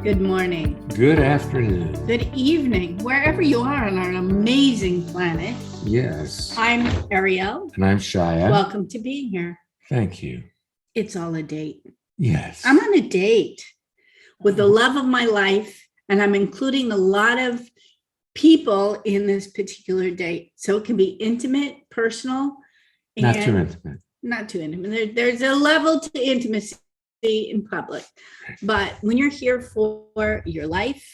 Good morning. Good afternoon. Good evening, wherever you are on our amazing planet. Yes. I'm Ariel. And I'm Shia. Welcome to being here. Thank you. It's all a date. Yes. I'm on a date with the love of my life, and I'm including a lot of people in this particular date. So it can be intimate, personal, and Not too intimate. Not too intimate. There's a level to intimacy in public, but when you're here for your life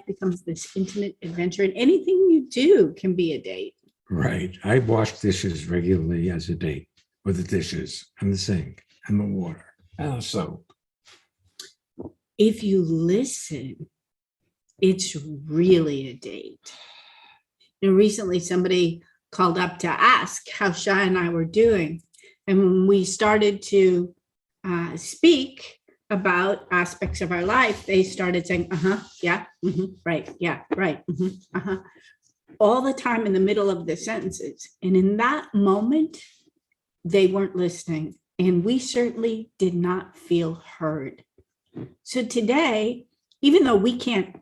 becomes this intimate adventure, and anything you do can be a date. Right. I wash dishes regularly as a date, with the dishes and the sink and the water and the soap. If you listen, it's really a date. And recently somebody called up to ask how Shai and I were doing, and when we started to speak about aspects of our life, they started saying, yeah, right, yeah, right, all the time in the middle of the sentences. And in that moment, they weren't listening, and we certainly did not feel heard. So today, even though we can't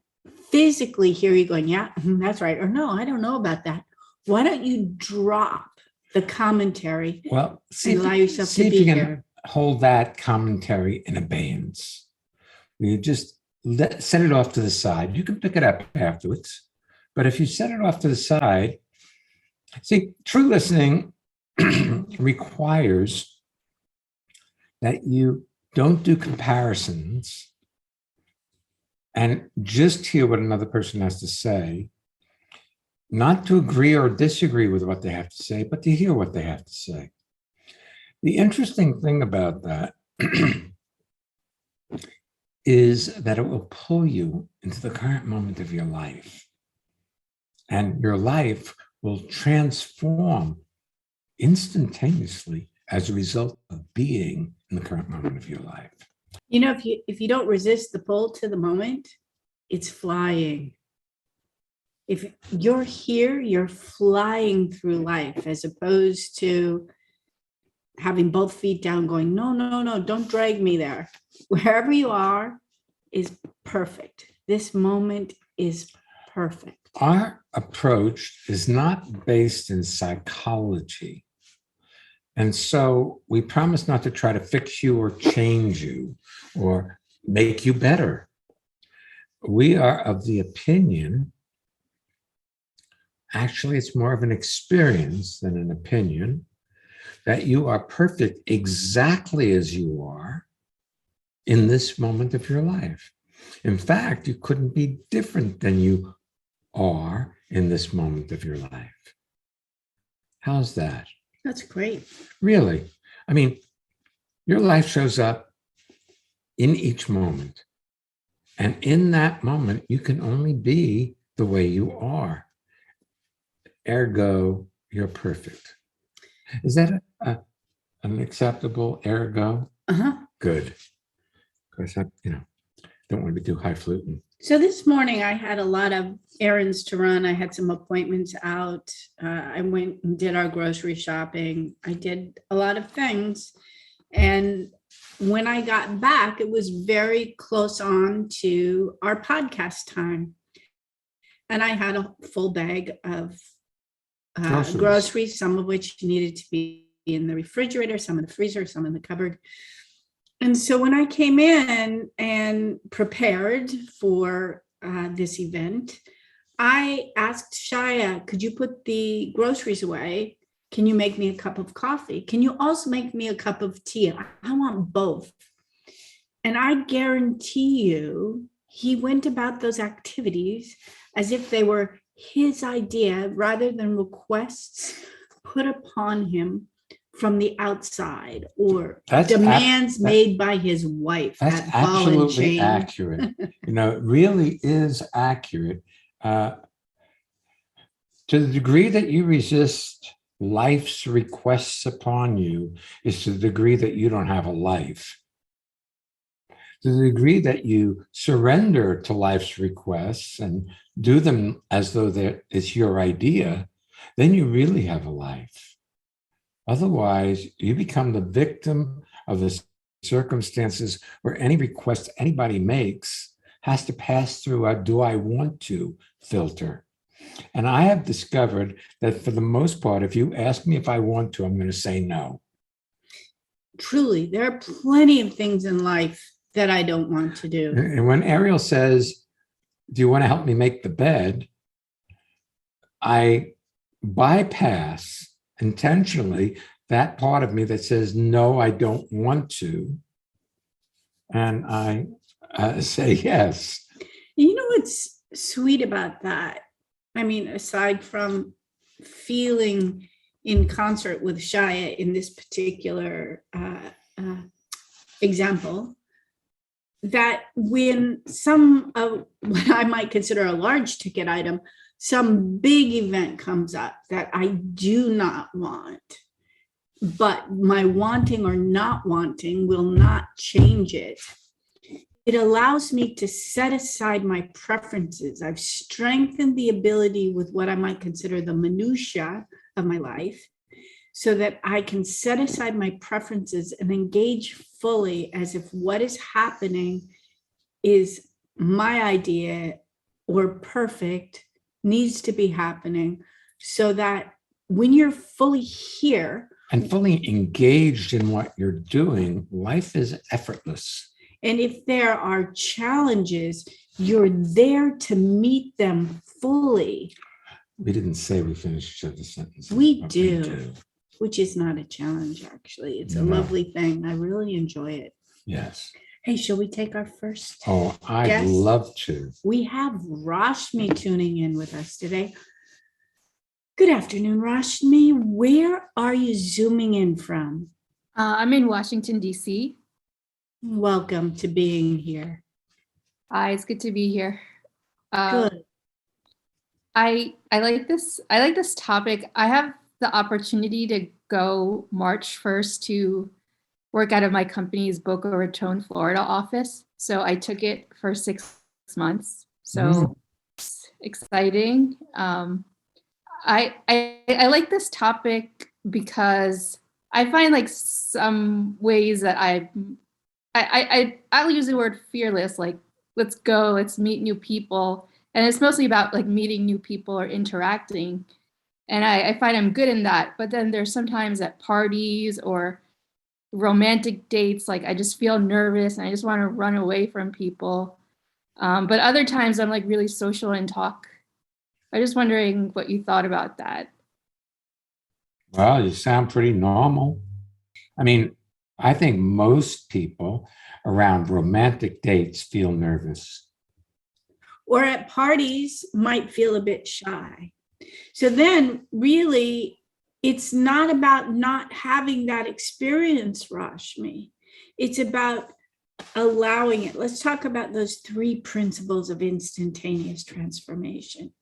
physically hear you going, yeah, that's right, or no, I don't know about that, why don't you drop the commentary and allow yourself to be here? Hold that commentary in abeyance. You just set it off to the side. You can pick it up afterwards, but if you set it off to the side, see, true listening requires that you don't do comparisons and just hear what another person has to say, not to agree or disagree with what they have to say, but to hear what they have to say. The interesting thing about that is that it will pull you into the current moment of your life. And your life will transform instantaneously as a result of being in the current moment of your life. You know, if you don't resist the pull to the moment, it's flying. If you're here, you're flying through life, as opposed to having both feet down going, no, don't drag me there. Wherever you are is perfect. This moment is perfect. Our approach is not based in psychology. And so we promise not to try to fix you or change you or make you better. We are of the opinion, actually, it's more of an experience than an opinion, that you are perfect exactly as you are in this moment of your life. In fact, you couldn't be different than you are in this moment of your life. How's that? That's great. Really? I mean, your life shows up in each moment. And in that moment, you can only be the way you are. Ergo, you're perfect. Is that an acceptable ergo? Good. Of course, I don't want to be too highfalutin. So this morning I had a lot of errands to run. I had some appointments out. I went and did our grocery shopping. I did a lot of things. And when I got back, it was very close on to our podcast time. And I had a full bag of groceries, some of which needed to be in the refrigerator, some in the freezer, some in the cupboard. And so when I came in and prepared for this event, I asked Shia, could you put the groceries away? Can you make me a cup of coffee? Can you also make me a cup of tea? I want both. And I guarantee you, he went about those activities as if they were his idea rather than requests put upon him from the outside or demands made by his wife. That's absolutely accurate. It really is accurate. To the degree that you resist life's requests upon you is to the degree that you don't have a life. To the degree that you surrender to life's requests and do them as though it's your idea, then you really have a life. Otherwise, you become the victim of the circumstances or any request anybody makes has to pass through a do I want to filter. And I have discovered that for the most part, if you ask me if I want to, I'm going to say no. Truly, there are plenty of things in life that I don't want to do. And when Ariel says, do you want to help me make the bed? I bypass intentionally that part of me that says, no, I don't want to. And I say yes. You know what's sweet about that? I mean, aside from feeling in concert with Shaya in this particular example, that when some of what I might consider a large ticket item, some big event comes up that I do not want, but my wanting or not wanting will not change it. It allows me to set aside my preferences. I've strengthened the ability with what I might consider the minutia of my life so that I can set aside my preferences and engage fully as if what is happening is my idea or perfect, needs to be happening, so that when you're fully here and fully engaged in what you're doing, life is effortless. And if there are challenges, you're there to meet them fully. We didn't say we finished each other's sentences. We do, which is not a challenge, actually. It's a lovely thing. I really enjoy it. Yes. Hey, shall we take our first? Oh, I'd guest? love to. We have Rashmi tuning in with us today. Good afternoon, Rashmi. Where are you zooming in from? I'm in Washington, D.C. Welcome to being here. Hi, it's good to be here. Good. I like this. I like this topic. I have the opportunity to go March 1st to work out of my company's Boca Raton, Florida office. So I took it for 6 months. So it's exciting. I like this topic because I find like some ways that I'll use the word fearless, like let's go, let's meet new people. And it's mostly about like meeting new people or interacting. And I find I'm good in that. But then there's sometimes at parties or romantic dates, like I just feel nervous and I just want to run away from people. But other times I'm like really social and talk. I'm just wondering what you thought about that. Well, you sound pretty normal. I mean, I think most people around romantic dates feel nervous. Or at parties might feel a bit shy. So then really, it's not about not having that experience, Rashmi. It's about allowing it. Let's talk about those 3 principles of instantaneous transformation.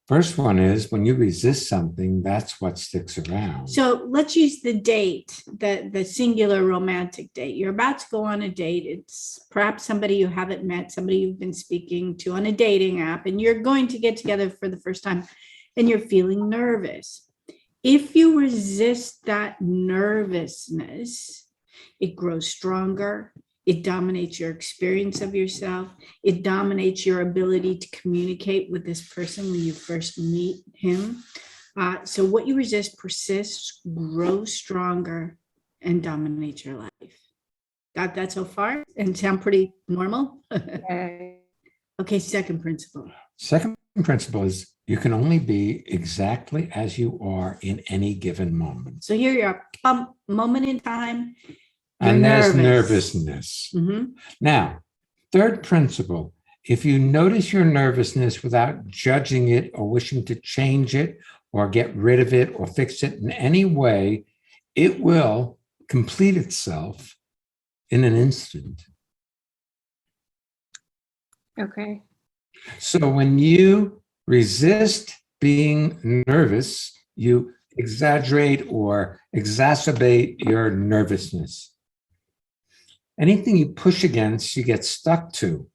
First one is when you resist something, that's what sticks around. So let's use the date, the singular romantic date. You're about to go on a date. It's perhaps somebody you haven't met, somebody you've been speaking to on a dating app, and you're going to get together for the first time and you're feeling nervous. If you resist that nervousness, it grows stronger. It dominates your experience of yourself. It dominates your ability to communicate with this person when you first meet him. So what you resist persists, grows stronger, and dominates your life. Got that so far? And sound pretty normal? Okay, second principle. Second principle is you can only be exactly as you are in any given moment. So here you are, moment in time. And there's nervousness. Mm-hmm. Now, third principle, if you notice your nervousness without judging it or wishing to change it or get rid of it or fix it in any way, it will complete itself in an instant. Okay. So when you resist being nervous, you exaggerate or exacerbate your nervousness. Anything you push against, you get stuck to.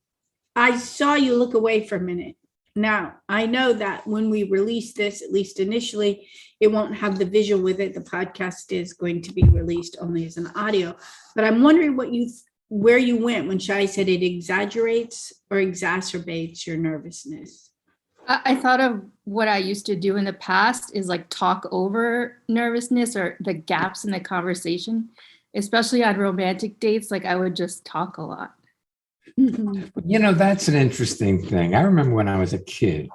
I saw you look away for a minute. Now, I know that when we release this, at least initially, it won't have the visual with it. The podcast is going to be released only as an audio. But I'm wondering where you went when Shai said it exaggerates or exacerbates your nervousness. I thought of what I used to do in the past is like talk over nervousness or the gaps in the conversation, especially on romantic dates. Like I would just talk a lot. That's an interesting thing. I remember when I was a kid,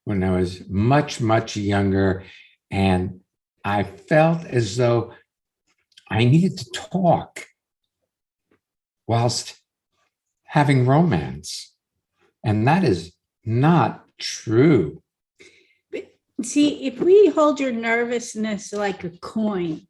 when I was much, much younger, and I felt as though I needed to talk whilst having romance. And that is not true. See, if we hold your nervousness like a coin,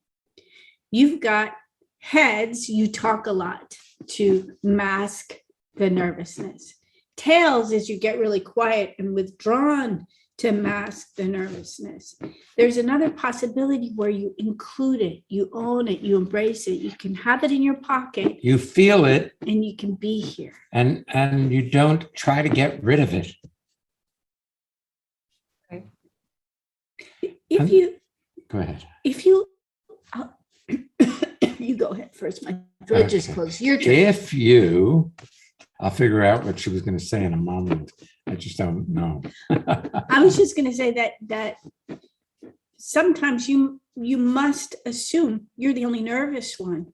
you've got heads, you talk a lot to mask the nervousness. Tails is you get really quiet and withdrawn to mask the nervousness. There's another possibility where you include it, you own it, you embrace it, you can have it in your pocket. You feel it. And you can be here. And you don't try to get rid of it. If you go ahead. If you you go ahead first. My throat just closed. Your turn. I'll figure out what she was going to say in a moment. I just don't know. I was just going to say that sometimes you must assume you're the only nervous one.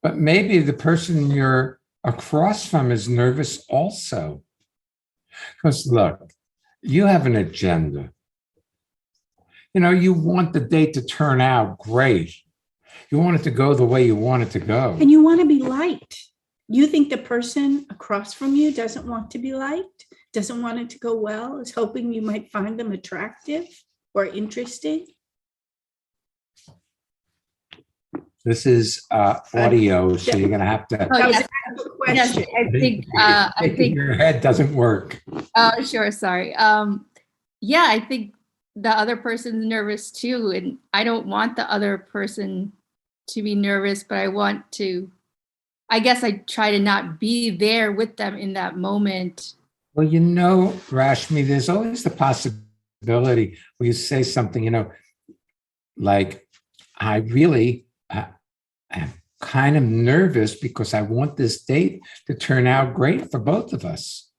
But maybe the person you're across from is nervous also. Because look, you have an agenda. You want the date to turn out great. You want it to go the way you want it to go. And you want to be liked. You think the person across from you doesn't want to be liked, doesn't want it to go well, is hoping you might find them attractive or interesting? This is audio, so you're going to have to. Oh, yes. Yes, I think your head doesn't work. Oh, sure. Sorry. Yeah, I think the other person's nervous too, and I don't want the other person to be nervous, but I guess I try to not be there with them in that moment. Well, Rashmi, there's always the possibility where you say something, like, I really am kind of nervous because I want this date to turn out great for both of us.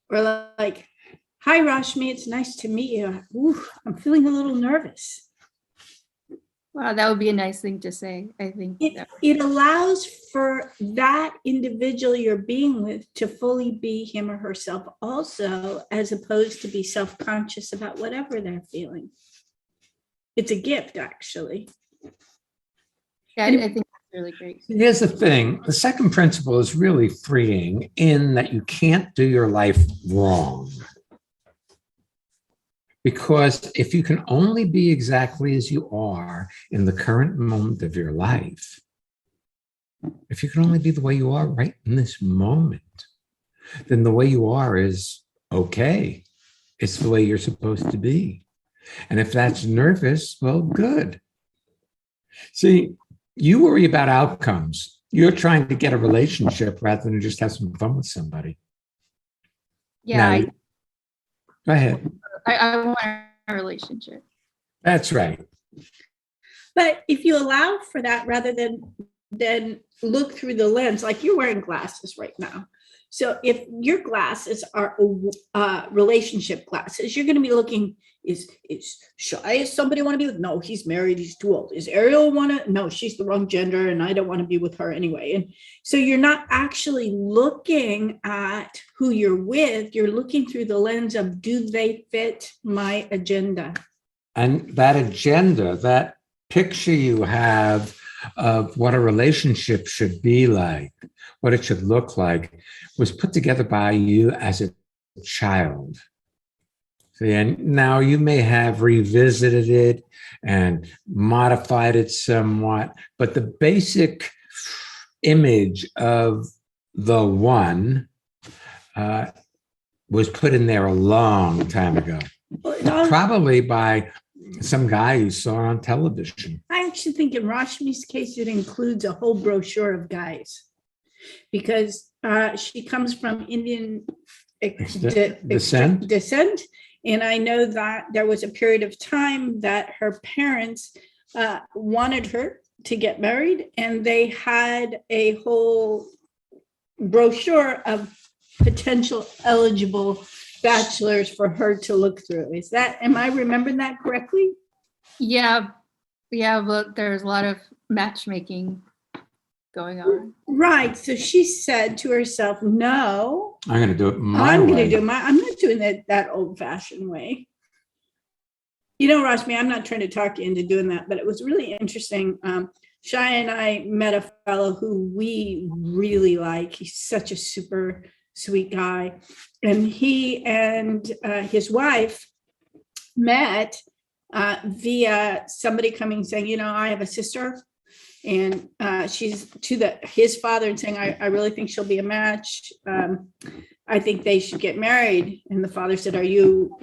Or like, hi, Rashmi, it's nice to meet you. Ooh, I'm feeling a little nervous. Wow, that would be a nice thing to say, I think. It allows for that individual you're being with to fully be him or herself also, as opposed to be self-conscious about whatever they're feeling. It's a gift, actually. Yeah, I think that's really great. Here's the thing. The second principle is really freeing in that you can't do your life wrong. Because if you can only be exactly as you are in the current moment of your life, if you can only be the way you are right in this moment, then the way you are is okay. It's the way you're supposed to be. And if that's nervous, well, good. See, you worry about outcomes. You're trying to get a relationship rather than just have some fun with somebody. Yeah. Now, go ahead. I want a relationship. That's right. But if you allow for that rather than look through the lens, like you're wearing glasses right now. So if your glasses are relationship glasses, you're going to be looking, is Shai, is somebody want to be with? No, he's married, he's too old. Is Ariel want to? No, she's the wrong gender and I don't want to be with her anyway. And so you're not actually looking at who you're with, you're looking through the lens of, do they fit my agenda? And that agenda, that picture you have of what a relationship should be like, what it should look like, was put together by you as a child. See, and now you may have revisited it and modified it somewhat, but the basic image of the one was put in there a long time ago, probably by some guy you saw on television. I actually think in Rashmi's case, it includes a whole brochure of guys, because she comes from Indian descent. And I know that there was a period of time that her parents wanted her to get married, and they had a whole brochure of potential eligible bachelors for her to look through. Am I remembering that correctly? Yeah, but there's a lot of matchmaking going on. Right. So she said to herself, no, I'm going to do it my I'm way. going to do I'm not doing it that old fashioned way. You know, Rashmi, I'm not trying to talk you into doing that, but it was really interesting. Shai and I met a fellow who we really like. He's such a super sweet guy. And he and his wife met via somebody coming saying, you know, I have a sister, and she's to his father and saying, I really think she'll be a match. I think they should get married. And the father said, are you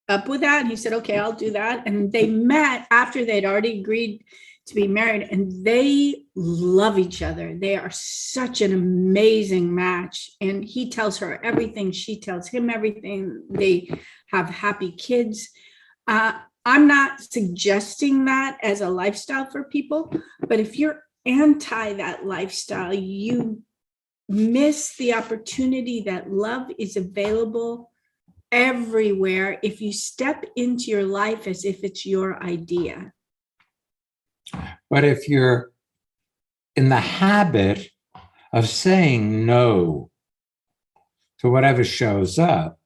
up with that? And he said, okay, I'll do that. And they met after they'd already agreed to be married, and they love each other. They are such an amazing match. And he tells her everything, she tells him everything. They have happy kids. I'm not suggesting that as a lifestyle for people, but if you're anti that lifestyle, you miss the opportunity that love is available everywhere if you step into your life as if it's your idea. But if you're in the habit of saying no to whatever shows up,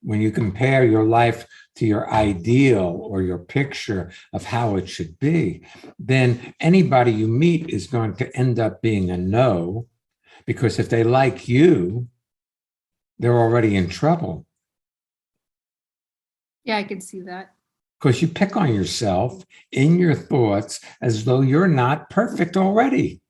when you compare your life to your ideal or your picture of how it should be, then anybody you meet is going to end up being a no, because if they like you, they're already in trouble. Yeah, I can see that. Because you pick on yourself in your thoughts as though you're not perfect already.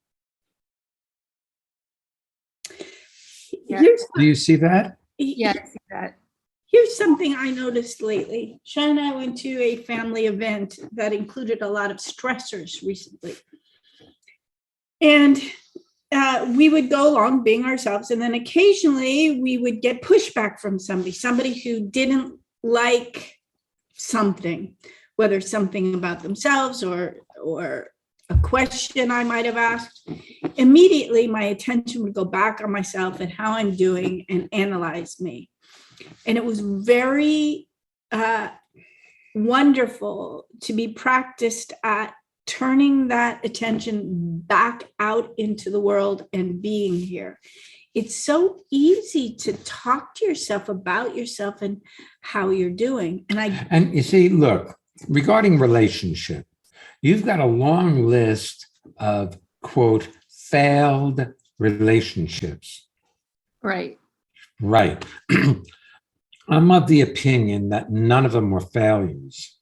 Yeah. Do you see that? Yeah, I see that. Here's something I noticed lately. Sean and I went to a family event that included a lot of stressors recently. And we would go along being ourselves. And then occasionally we would get pushback from somebody who didn't like something, whether something about themselves or a question I might have asked. Immediately, my attention would go back on myself and how I'm doing and analyze me. And it was very wonderful to be practiced at turning that attention back out into the world and being here. It's so easy to talk to yourself about yourself and how you're doing. And you see, look, regarding relationship, you've got a long list of, quote, failed relationships. Right. Right. I'm of the opinion that none of them were failures.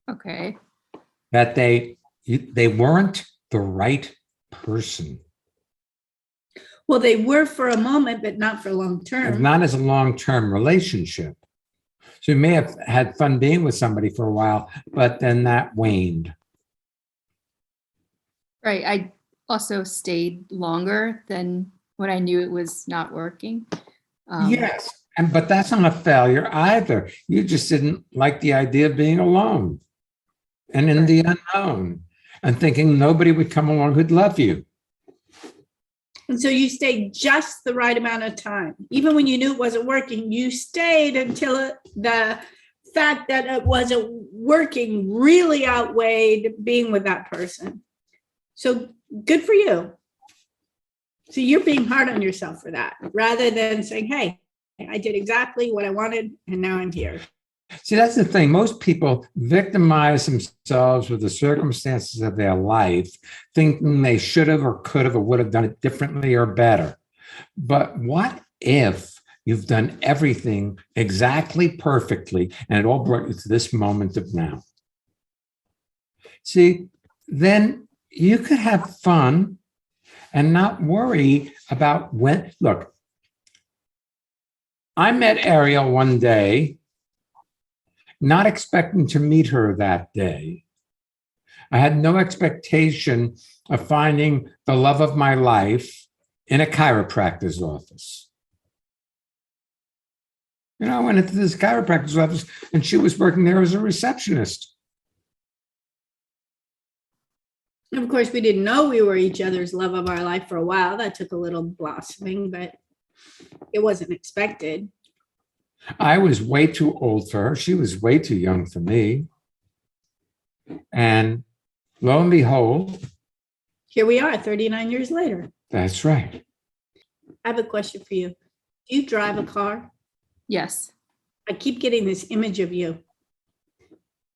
Okay. That they weren't the right person. Well, they were for a moment, but not for long term. Not as a long-term relationship. So you may have had fun being with somebody for a while, but then that waned. Right. I also stayed longer than when I knew it was not working. Yes. But that's not a failure either. You just didn't like the idea of being alone and in the unknown and thinking nobody would come along who'd love you. And so you stayed just the right amount of time. Even when you knew it wasn't working, you stayed until the fact that it wasn't working really outweighed being with that person. So good for you. So you're being hard on yourself for that, rather than saying, hey, I did exactly what I wanted, and now I'm here. See, that's the thing. Most people victimize themselves with the circumstances of their life, thinking they should have or could have or would have done it differently or better. But what if you've done everything exactly perfectly and it all brought you to this moment of now? See, then you could have fun and not worry about when. Look, I met Ariel one day, not expecting to meet her that day. I had no expectation of finding the love of my life in a chiropractor's office. I went into this chiropractor's office and she was working there as a receptionist. Of course, we didn't know we were each other's love of our life for a while. That took a little blossoming, but it wasn't expected. I was way too old for her. She was way too young for me. And lo and behold, Here we are 39 years later. that's right. I have a question for you. Do you drive a car? Yes. I keep getting this image of you.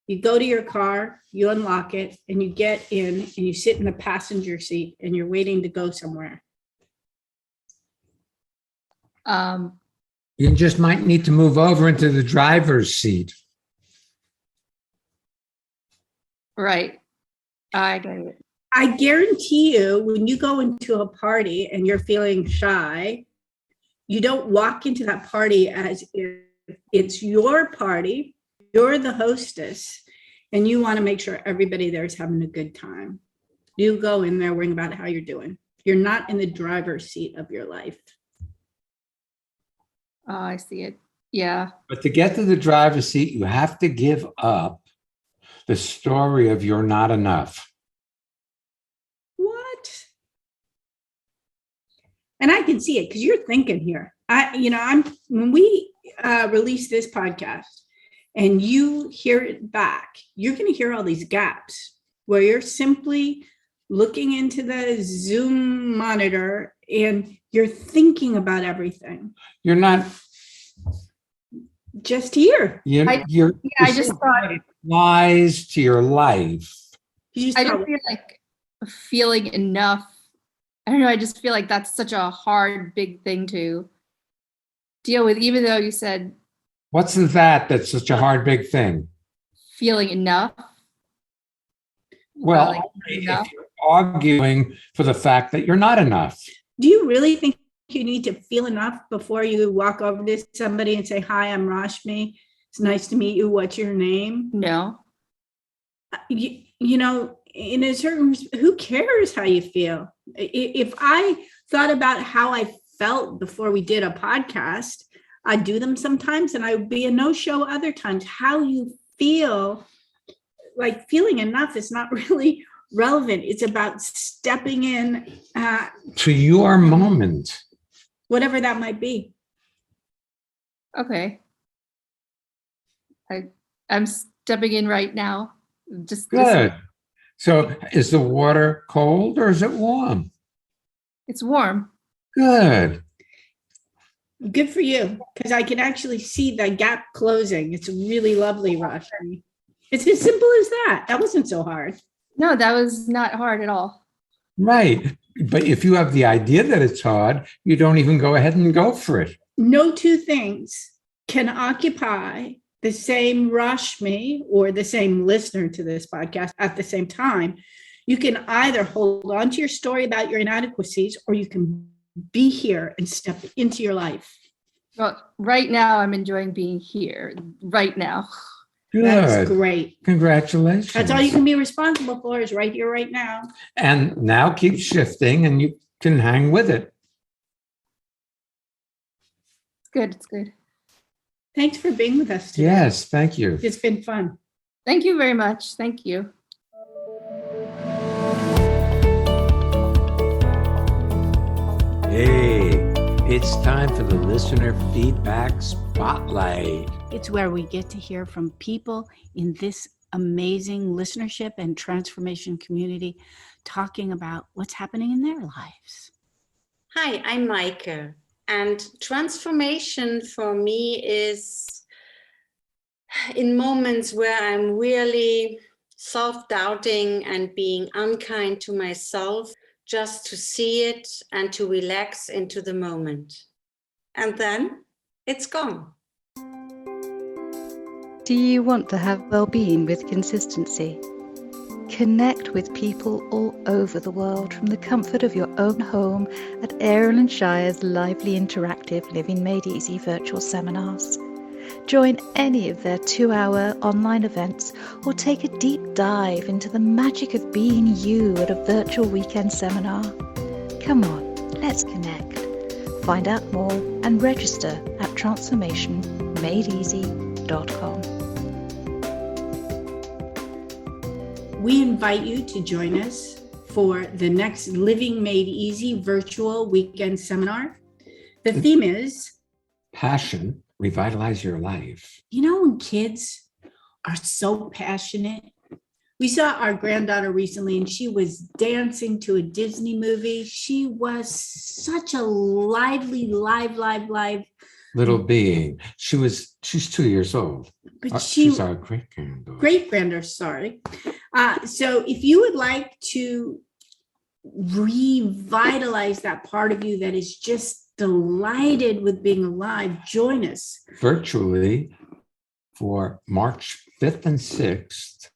You go to your car, you unlock it, and you get in and you sit in the passenger seat and you're waiting to go somewhere. You just might need to move over into the driver's seat. Right. I get it. I guarantee you, when you go into a party and you're feeling shy, you don't walk into that party as if it's your party, you're the hostess, and you want to make sure everybody there is having a good time. You go in there worrying about how you're doing. You're not in the driver's seat of your life. Oh, I see it. Yeah. But to get to the driver's seat, you have to give up the story of you're not enough. What? And I can see it because you're thinking here. When we release this podcast and you hear it back, you're going to hear all these gaps where you're simply looking into the Zoom monitor and you're thinking about everything. You're not just here. I just thought it applies to your life. I just feel like feeling enough. I don't know. I just feel like that's such a hard, big thing to deal with, even though you said. What's that's such a hard, big thing? Feeling enough. Well, Like, if enough. you're arguing for the fact that you're not enough. Do you really think you need to feel enough before you walk over to somebody and say, "Hi, I'm Rashmi. It's nice to meet you. What's your name?" No. You know, in a certain, who cares how you feel? If I thought about how I felt before we did a podcast, I'd do them sometimes and I would be a no-show other times. How you feel, like feeling enough is not really relevant. It's about stepping in To your moment. whatever that might be. Okay. I'm stepping in right now. Just Good. So is the water cold or is it warm? It's warm. Good. Good for you, because I can actually see the gap closing. It's really lovely, Rashmi. It's as simple as that. That wasn't so hard. No, that was not hard at all. Right. But if you have the idea that it's hard, you don't even go ahead and go for it. No two things can occupy the same Rashmi or the same listener to this podcast at the same time. You can either hold on to your story about your inadequacies, or you can be here and step into your life. Well, right now I'm enjoying being here. Right now. Good. That's great. Congratulations. That's all you can be responsible for, is right here, right now. And now keep shifting and you can hang with it. It's good. It's good. Thanks for being with us today. Yes, thank you. It's been fun. Thank you very much. Thank you. Hey, it's time for the listener feedback spotlight. It's where we get to hear from people in this amazing listenership and transformation community talking about what's happening in their lives. Hi, I'm Maike, and transformation for me is in moments where I'm really self-doubting and being unkind to myself, just to see it and to relax into the moment. And then it's gone. Do you want to have well-being with consistency? Connect with people all over the world from the comfort of your own home at Ariel and Shire's lively interactive Living Made Easy virtual seminars. Join any of their 2-hour online events or take a deep dive into the magic of being you at a virtual weekend seminar. Come on, let's connect. Find out more and register at transformation livinmadeeasy.com. We invite you to join us for the next Living Made Easy virtual weekend seminar. The theme is Passion, revitalize your life. when kids are so passionate. We saw our granddaughter recently and she was dancing to a Disney movie. She was such a lively, live. Little being. She's 2 years old. But She's our great-granddaughter. Great-granddaughter, sorry. So if you would like to revitalize that part of you that is just delighted with being alive, join us. Virtually for March 5th and 6th,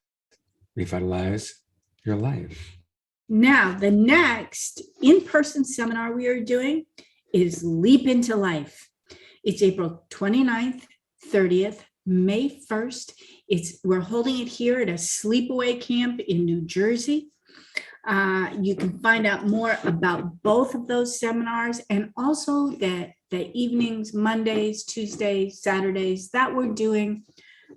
revitalize your life. Now, the next in-person seminar we are doing is Leap into Life. It's April 29th, 30th, May 1st. We're holding it here at a sleepaway camp in New Jersey. You can find out more about both of those seminars and also the evenings, Mondays, Tuesdays, Saturdays that we're doing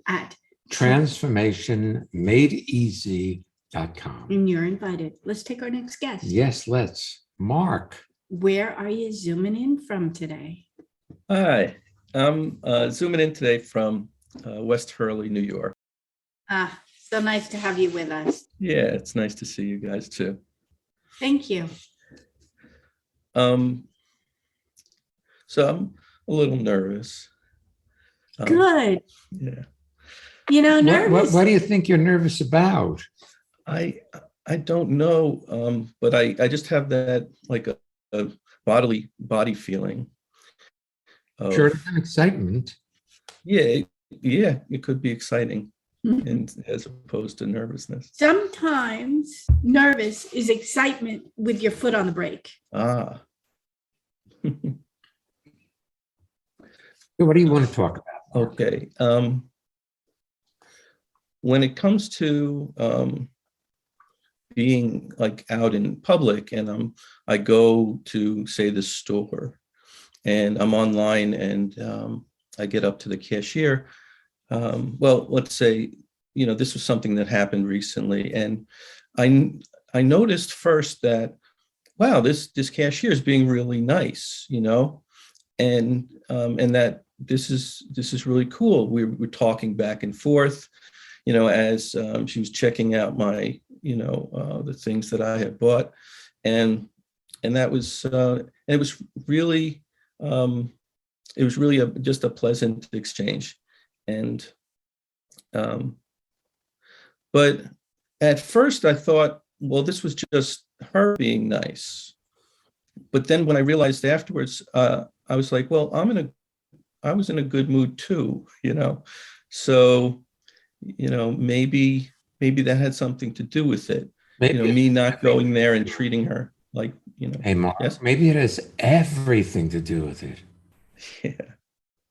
at transformationmadeeasy.com. And you're invited. Let's take our next guest. Yes, let's. Mark. Where are you zooming in from today? Hi, I'm zooming in today from West Hurley, New York. So nice to have you with us. Yeah, it's nice to see you guys too. Thank you. So I'm a little nervous. Good. Yeah. Nervous. What do you think you're nervous about? I don't know, but I just have that like a body feeling. Sure, it's an excitement. Yeah, it could be exciting, and as opposed to nervousness. Sometimes nervous is excitement with your foot on the brake. Ah. What do you want to talk about? Okay. When it comes to being like out in public, and I go to, say, the store, and I'm online, and I get up to the cashier. Well, let's say, this was something that happened recently, and I noticed first that, wow, this cashier is being really nice, and that this is really cool. We're talking back and forth, as she was checking out my, the things that I had bought, and that was it was really just a pleasant exchange, and but at first I thought, well, this was just her being nice, but then when I realized afterwards, I was like, well, I was in a good mood too, so maybe that had something to do with it. Maybe me not going there and treating her like, Hey, Mark, yes? maybe it has everything to do with it. Yeah.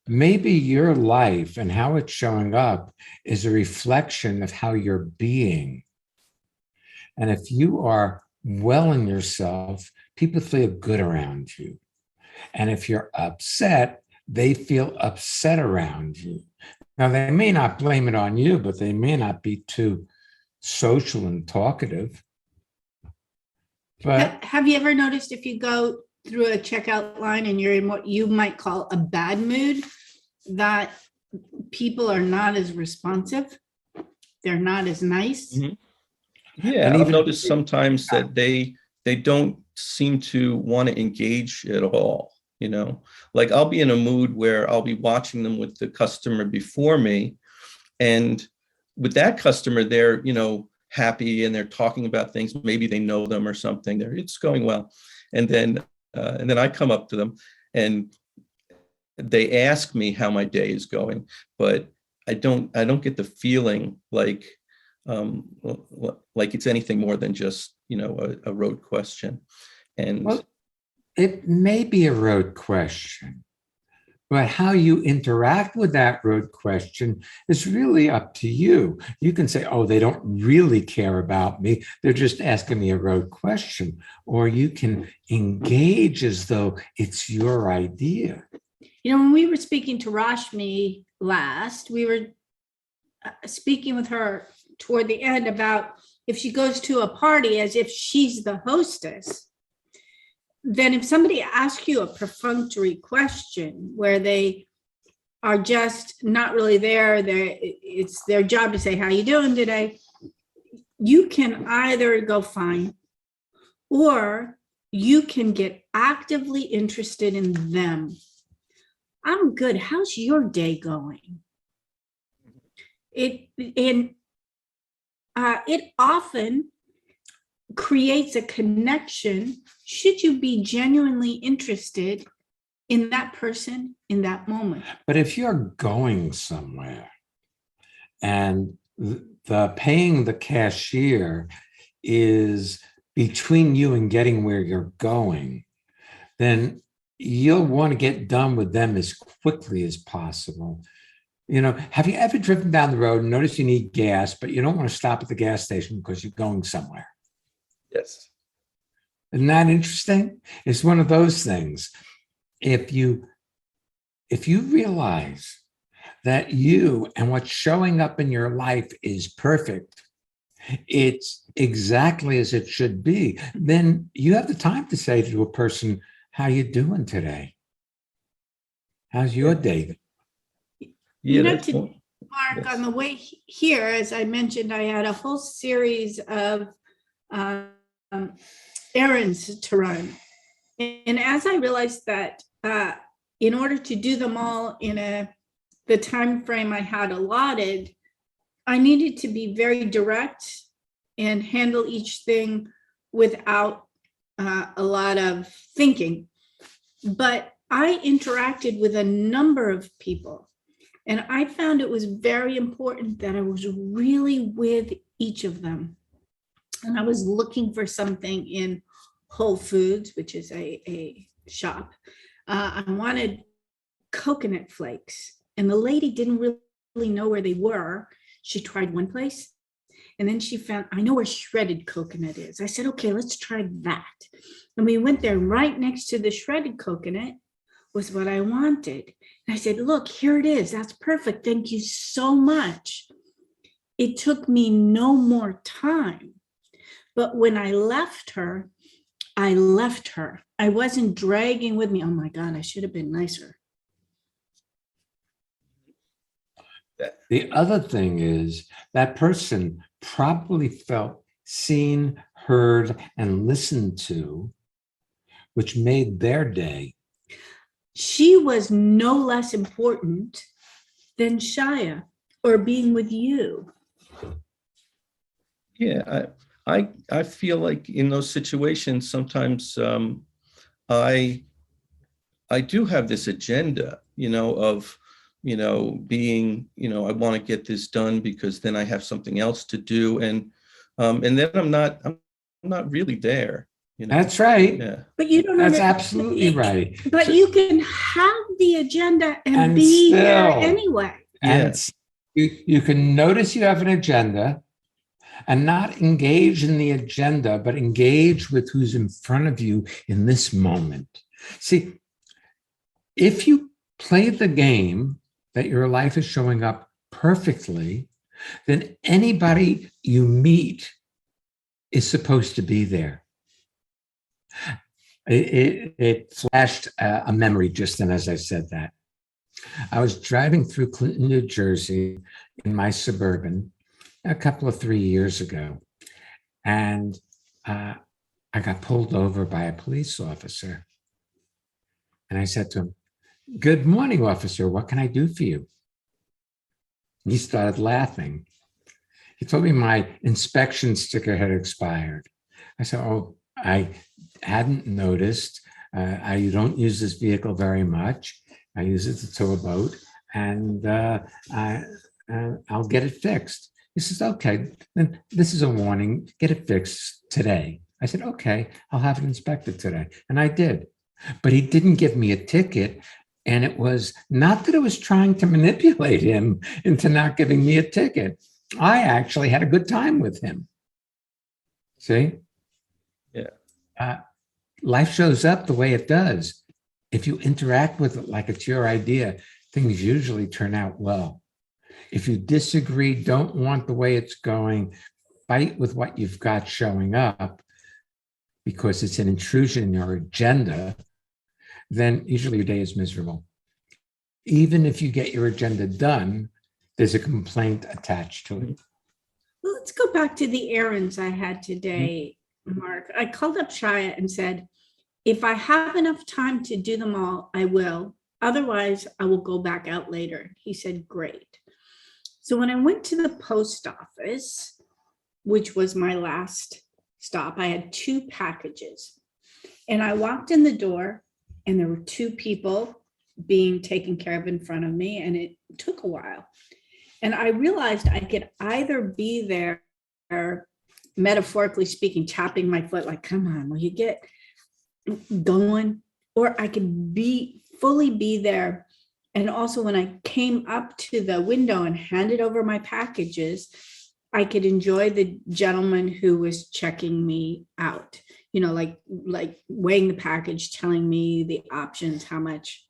Maybe your life and how it's showing up is a reflection of how you're being. And if you are well in yourself, people feel good around you. And if you're upset, they feel upset around you. Now, they may not blame it on you, but they may not be too social and talkative. But Have you ever noticed if you go through a checkout line and you're in what you might call a bad mood, that people are not as responsive? They're not as nice? Mm-hmm. Yeah, and I've even noticed sometimes that they don't seem to want to engage at all. Like I'll be in a mood where I'll be watching them with the customer before me, and with that customer, they're happy and they're talking about things. Maybe they know them or something. It's going well, and then I come up to them and they ask me how my day is going, but I don't get the feeling like it's anything more than just a rote question. And well, it may be a rote question, but how you interact with that rote question is really up to you. You can say, oh, they don't really care about me. They're just asking me a rote question. Or you can engage as though it's your idea. when we were speaking to Rashmi last, we were speaking with her toward the end about if she goes to a party as if she's the hostess, then if somebody asks you a perfunctory question where they are just not really there, it's their job to say, how you doing today? You can either go fine, or you can get actively interested in them. I'm good. How's your day going? It often creates a connection should you be genuinely interested in that person in that moment. But if you're going somewhere and the paying the cashier is between you and getting where you're going, then you'll want to get done with them as quickly as possible. Have you ever driven down the road and noticed you need gas, but you don't want to stop at the gas station because you're going somewhere? Yes. Isn't that interesting? It's one of those things. If you realize that you and what's showing up in your life is perfect, it's exactly as it should be, then you have the time to say to a person, how you doing today? How's your day? Yeah, Mark, yes. on the way here, as I mentioned, I had a whole series of errands to run. And as I realized that in order to do them all in the time frame I had allotted, I needed to be very direct and handle each thing without a lot of thinking. But I interacted with a number of people, and I found it was very important that I was really with each of them. And I was looking for something in Whole Foods, which is a shop. I wanted coconut flakes, and the lady didn't really know where they were. She tried one place, and then she found, I know where shredded coconut is. I said, okay, let's try that. And we went there. Right next to the shredded coconut was what I wanted. And I said, look, here it is. That's perfect. Thank you so much. It took me no more time. But when I left her, I wasn't dragging with me, oh my God, I should have been nicer. The other thing is that person probably felt seen, heard, and listened to, which made their day. She was no less important than Shia or being with you. Yeah, I feel like in those situations, sometimes I do have this agenda, of, being, I want to get this done because then I have something else to do. And then I'm not really there. That's right. Yeah. But you don't That's absolutely right. But you can have the agenda and be still, there anyway. And you can notice you have an agenda and not engage in the agenda, but engage with who's in front of you in this moment. See, if you play the game that your life is showing up perfectly, then anybody you meet is supposed to be there. It flashed a memory just then as I said that. I was driving through Clinton, New Jersey in my Suburban a couple of 3 years ago, and I got pulled over by a police officer. And I said to him, "Good morning, officer. What can I do for you?" And he started laughing. He told me my inspection sticker had expired. I said, "Oh, I hadn't noticed. I don't use this vehicle very much. I use it to tow a boat, and I'll get it fixed." He says, "Okay, then this is a warning. Get it fixed today." I said, "Okay, I'll have it inspected today." And I did. But he didn't give me a ticket. And it was not that I was trying to manipulate him into not giving me a ticket. I actually had a good time with him. See? Yeah. Life shows up the way it does. if you interact with it like it's your idea, things usually turn out well. If you disagree, don't want the way it's going, fight with what you've got showing up because it's an intrusion in your agenda, then usually your day is miserable. Even if you get your agenda done, there's a complaint attached to it. Well, let's go back to the errands I had today, Mark. I called up Shia and said, if I have enough time to do them all, I will. Otherwise, I will go back out later. He said, great. So when I went to the post office, which was my last stop, I had 2 packages. And I walked in the door and there were 2 people being taken care of in front of me, and it took a while. And I realized I could either be there, metaphorically speaking, tapping my foot like, come on, will you get going? Or I could fully be there. And also when I came up to the window and handed over my packages, I could enjoy the gentleman who was checking me out, like weighing the package, telling me the options, how much.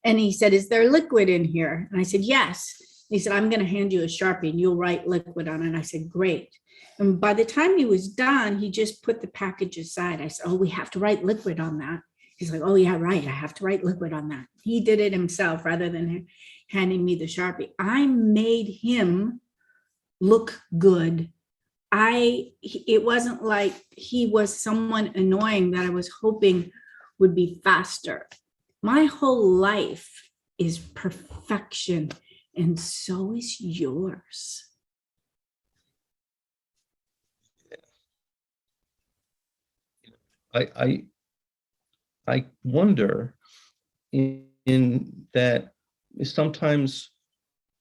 And he said, is there liquid in here? And I said, yes. He said, I'm going to hand you a Sharpie and you'll write liquid on it. And I said, great. And by the time he was done, he just put the package aside. I said, oh, we have to write liquid on that. He's like, oh, yeah, right. I have to write liquid on that. He did it himself rather than handing me the Sharpie. I made him look good. It wasn't like he was someone annoying that I was hoping would be faster. My whole life is perfection, and so is yours. I wonder in that sometimes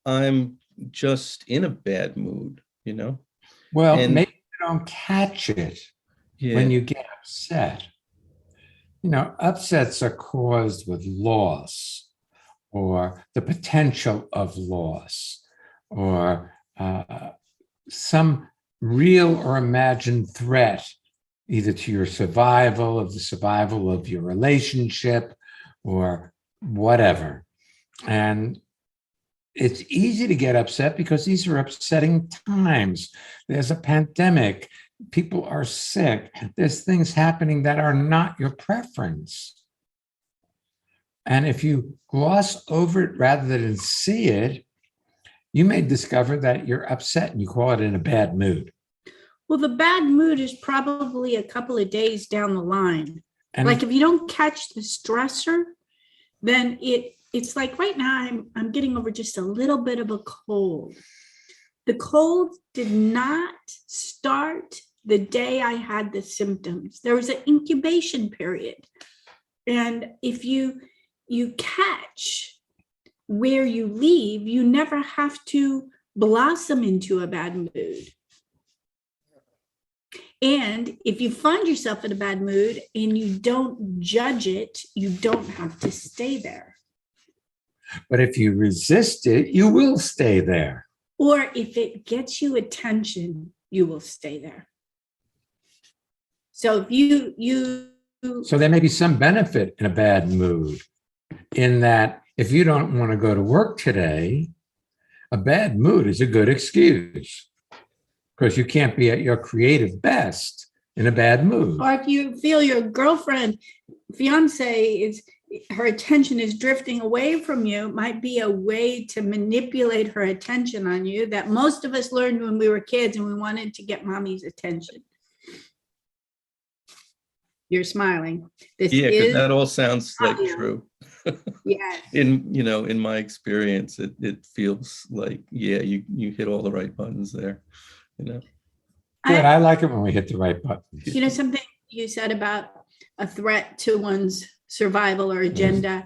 I'm just in a bad mood, Well, And- maybe you don't catch it when you get upset. Upsets are caused with loss or the potential of loss or some real or imagined threat, either to your survival, of the survival of your relationship or whatever. And it's easy to get upset because these are upsetting times. There's a pandemic. People are sick. There's things happening that are not your preference. And if you gloss over it rather than see it, you may discover that you're upset and you call it in a bad mood. Well, the bad mood is probably a couple of days down the line. And like if you don't catch the stressor, then it's like right now I'm getting over just a little bit of a cold. The cold did not start the day I had the symptoms. There was an incubation period. And if you catch where you leave, you never have to blossom into a bad mood. And if you find yourself in a bad mood and you don't judge it, you don't have to stay there. But if you resist it, you will stay there. Or if it gets you attention, you will stay there. So if So there may be some benefit in a bad mood, in that if you don't want to go to work today, a bad mood is a good excuse because you can't be at your creative best in a bad mood. or if you feel your girlfriend, fiance her attention is drifting away from you, it might be a way to manipulate her attention on you that most of us learned when we were kids and we wanted to get mommy's attention. You're smiling. This Yeah, because is that all sounds like audio. true. Yes. In my experience, it feels like, you hit all the right buttons there. Good. I like it when we hit the right buttons. Something you said about a threat to one's survival or agenda.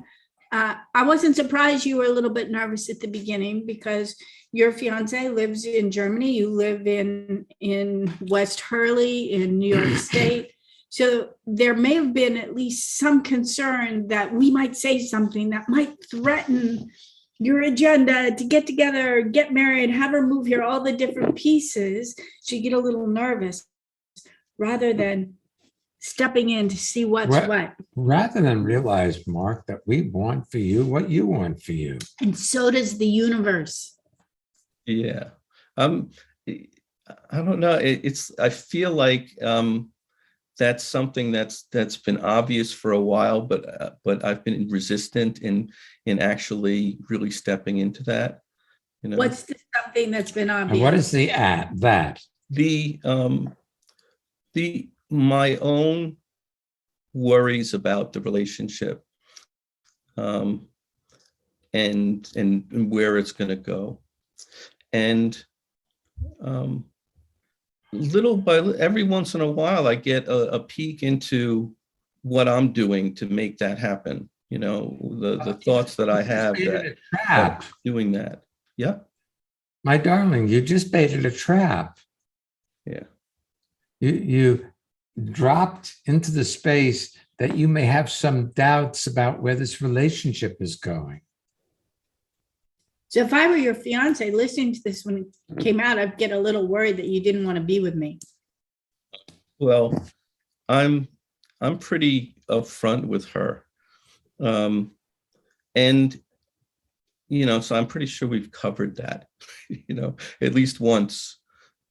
I wasn't surprised you were a little bit nervous at the beginning because your fiance lives in Germany. You live in West Hurley in New York State. So there may have been at least some concern that we might say something that might threaten your agenda to get together, get married, have her move here, all the different pieces. So you get a little nervous rather than stepping in to see what's Right. what. Rather than realize, Mark, that we want for you what you want for you. And so does the universe. Yeah. I don't know. I feel like that's something that's been obvious for a while, but I've been resistant in actually really stepping into that. You know, What's the something that's been obvious? And what is that? My own worries about the relationship, and where it's going to go, and little by every once in a while, I get a peek into what I'm doing to make that happen. You know, the thoughts that I have that doing that. Yeah. My darling, you just baited a trap. Yeah. You dropped into the space that you may have some doubts about where this relationship is going. So if I were your fiance listening to this when it came out, I'd get a little worried that you didn't want to be with me. Well, I'm pretty upfront with her. And you know, so I'm pretty sure we've covered that, you know, at least once,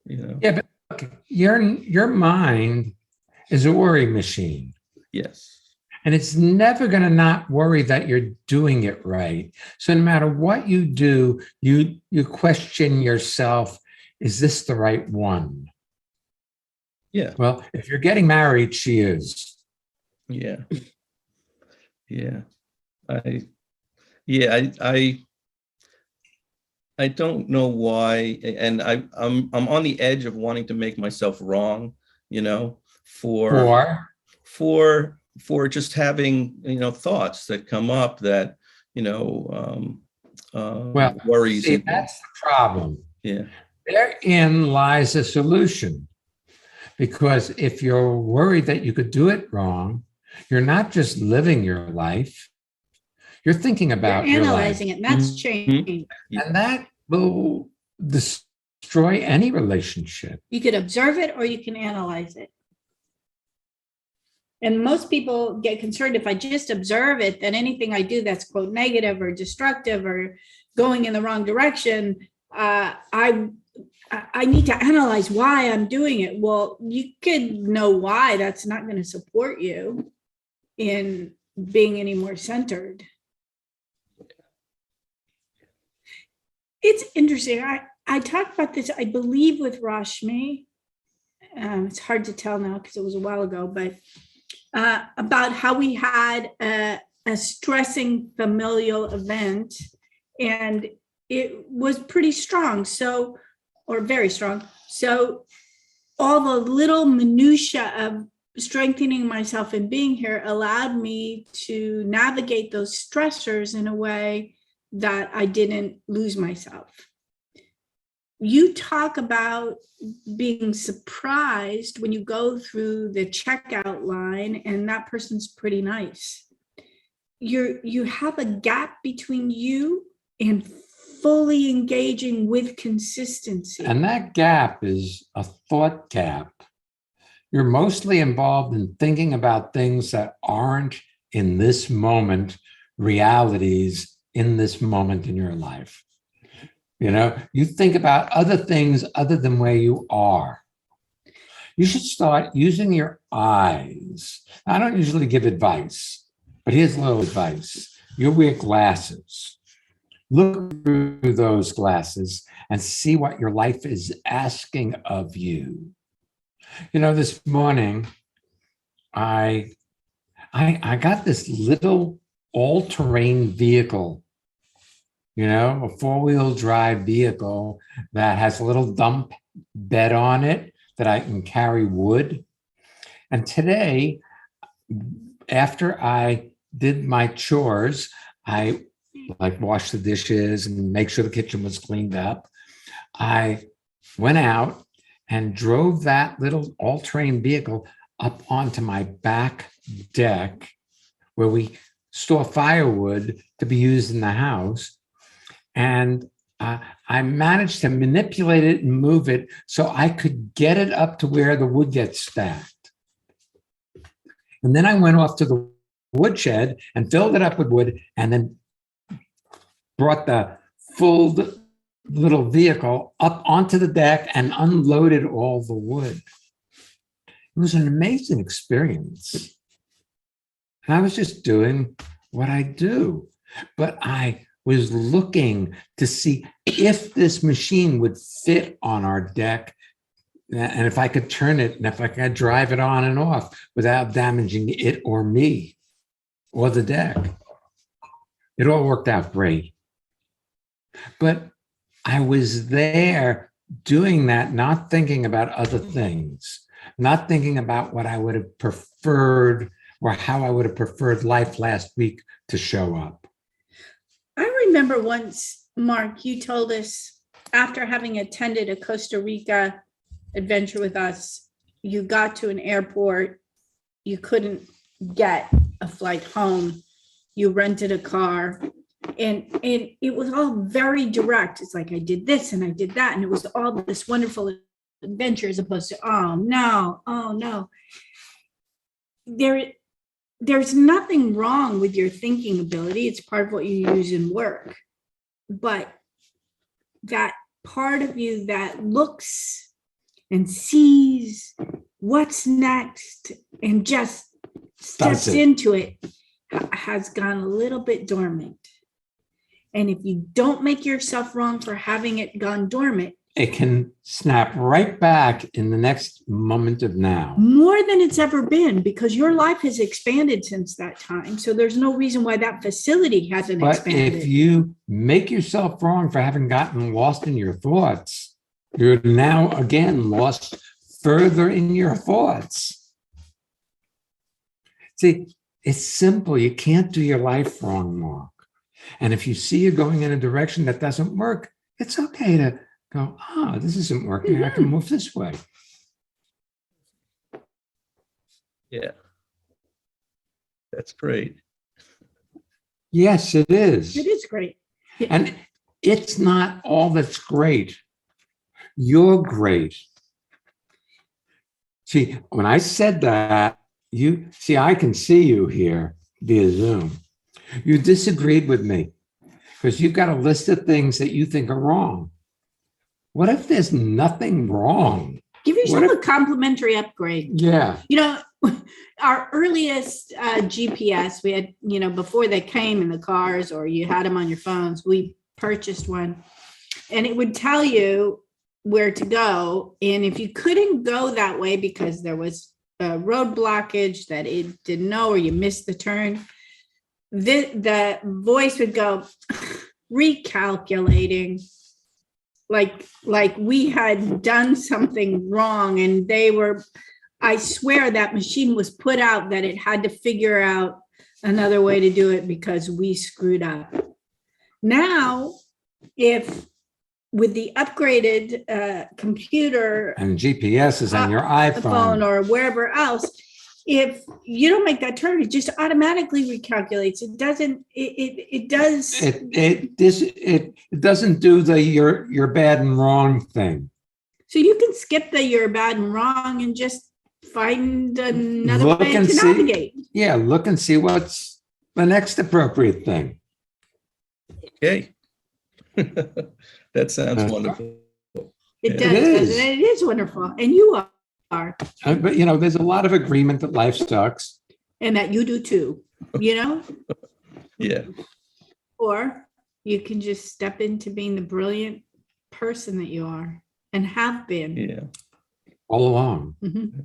you know. Yeah, but look, your mind is a worry machine. Yes. And it's never going to not worry that you're doing it right. So no matter what you do, you question yourself, is this the right one? Yeah. Well, if you're getting married, she is. Yeah. Yeah. I don't know why, and I'm on the edge of wanting to make myself wrong, you know, for just having, you know, thoughts that come up that, you know, worries. See, that's the problem. Yeah. Therein lies a solution. Because if you're worried that you could do it wrong, you're not just living your life, you're thinking about You're your analyzing life. it, and that's change. And that will destroy any relationship. You could observe it or you can analyze it. And most people get concerned if I just observe it, then anything I do that's quote negative or destructive or going in the wrong direction, I need to analyze why I'm doing it. Well, you could know why that's not going to support you in being any more centered. It's interesting. I talked about this, I believe, with Rashmi. It's hard to tell now because it was a while ago, but about how we had a stressing familial event, and it was pretty strong. So, or very strong. So all the little minutia of strengthening myself and being here allowed me to navigate those stressors in a way that I didn't lose myself. You talk about being surprised when you go through the checkout line and that person's pretty nice. You have a gap between you and fully engaging with consistency. And that gap is a thought gap. You're mostly involved in thinking about things that aren't in this moment, realities in this moment in your life. You know, you think about other things other than where you are. You should start using your eyes. I don't usually give advice, but here's a little advice. You wear glasses. Look through those glasses and see what your life is asking of you. You know, this morning, I got this little all-terrain vehicle, you know, a four-wheel drive vehicle that has a little dump bed on it that I can carry wood. And today, after I did my chores, I like wash the dishes and make sure the kitchen was cleaned up. I went out and drove that little all-terrain vehicle up onto my back deck where we store firewood to be used in the house. And I managed to manipulate it and move it so I could get it up to where the wood gets stacked. And then I went off to the woodshed and filled it up with wood and then brought the full little vehicle up onto the deck and unloaded all the wood. It was an amazing experience. And I was just doing what I do, but I was looking to see if this machine would fit on our deck and if I could turn it and if I could drive it on and off without damaging it or me or the deck. It all worked out great. But I was there doing that, not thinking about other things, not thinking about what I would have preferred or how I would have preferred life last week to show up. I remember once, Mark, you told us after having attended a Costa Rica adventure with us, you got to an airport, you couldn't get a flight home, you rented a car, and it was all very direct. It's like, I did this and I did that, and it was all this wonderful adventure as opposed to, oh no. There's nothing wrong with your thinking ability. It's part of what you use in work. But that part of you that looks and sees what's next and just steps into it has gone a little bit dormant. And if you don't make yourself wrong for having it gone dormant, it can snap right back in the next moment of now. More than it's ever been, because your life has expanded since that time. So there's no reason why that facility hasn't expanded. But if you make yourself wrong for having gotten lost in your thoughts, you're now again lost further in your thoughts. See, it's simple. You can't do your life wrong, Mark. And if you see you're going in a direction that doesn't work, it's okay to go, this isn't working. I can move this way. Yeah. That's great. Yes, it is. It is great. And it's not all that's great. You're great. See, when I said that, I can see you here via Zoom. You disagreed with me because you've got a list of things that you think are wrong. What if there's nothing wrong? Give yourself a complimentary upgrade. Yeah. Our earliest GPS, we had, before they came in the cars or you had them on your phones, we purchased one and it would tell you where to go. And if you couldn't go that way because there was a road blockage that it didn't know or you missed the turn, the voice would go, recalculating. Like we had done something wrong and I swear that machine was put out that it had to figure out another way to do it because we screwed up. Now, if with the upgraded computer and GPS is on your iPhone or wherever else, if you don't make that turn, it just automatically recalculates. It doesn't. It does. It doesn't do the you're bad and wrong thing. So you can skip the you're bad and wrong and just find another way to navigate. Yeah, look and see what's the next appropriate thing. Okay. That sounds wonderful. It does. It is wonderful. And you are. But, there's a lot of agreement that life sucks. And that you do too, Yeah. Or you can just step into being the brilliant person that you are and have been. Yeah. All along. Mm-hmm.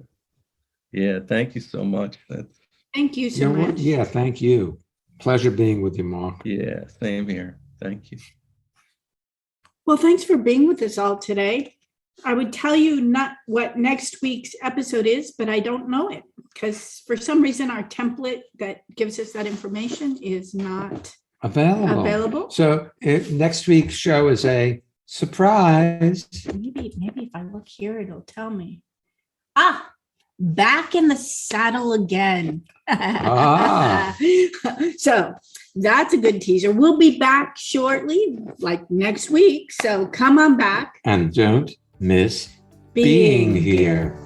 Yeah. Thank you so much. Thank you so much. Yeah, thank you. Pleasure being with you, Mark. Yeah, same here. Thank you. Well, thanks for being with us all today. I would tell you not what next week's episode is, but I don't know it because for some reason our template that gives us that information is not available. So next week's show is a surprise. Maybe if I look here, it'll tell me. Back in the saddle again. So that's a good teaser. We'll be back shortly, like next week. So come on back. And don't miss being here.